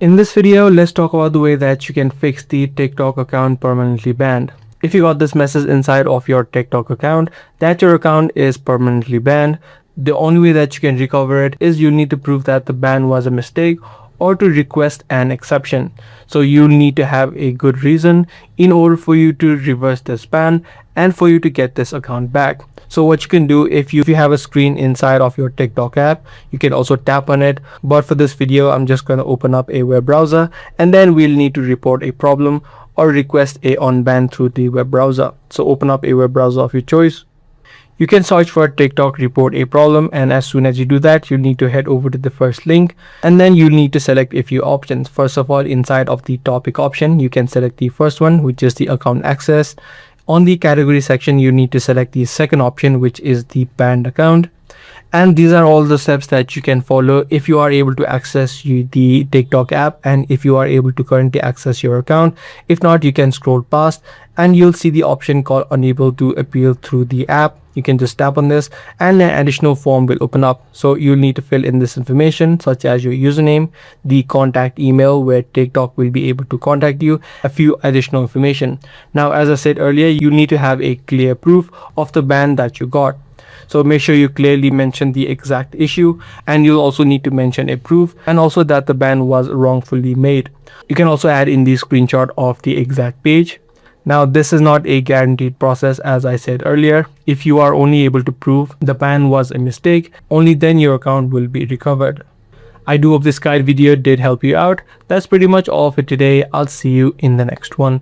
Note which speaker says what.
Speaker 1: In this video, let's talk about the way that you can fix the TikTok account permanently banned. If you got this message inside of your TikTok account that your account is permanently banned, the only way that you can recover it is you need to prove that the ban was a mistake or to request an exception. So you need to have a good reason in order for you to reverse this ban and for you to get this account back. So what you can do, if you have a screen inside of your TikTok app, you can also tap on it. But for this video, I'm just going to open up a web browser and then we'll need to report a problem or request a unban through the web browser. So open up a web browser of your choice. You can search for TikTok report a problem, and as soon as you do that, you need to head over to the first link and then you need to select a few options. First of all, inside of the topic option, you can select the first one, which is the account access. On the category section, you need to select the second option, which is the banned account. And these are all the steps that you can follow if you are able to access the TikTok app and if you are able to currently access your account. If not, you can scroll past and you'll see the option called unable to appeal through the app. You can just tap on this and an additional form will open up. So you'll need to fill in this information such as your username, the contact email where TikTok will be able to contact you, a few additional information. Now, as I said earlier, you need to have a clear proof of the ban that you got. So make sure you clearly mention the exact issue, and you'll also need to mention a proof and also that the ban was wrongfully made. You can also add in the screenshot of the exact page. Now, this is not a guaranteed process, as I said earlier. If you are only able to prove the ban was a mistake, only then your account will be recovered. I do hope this guide video did help you out. That's pretty much all for today. I'll see you in the next one.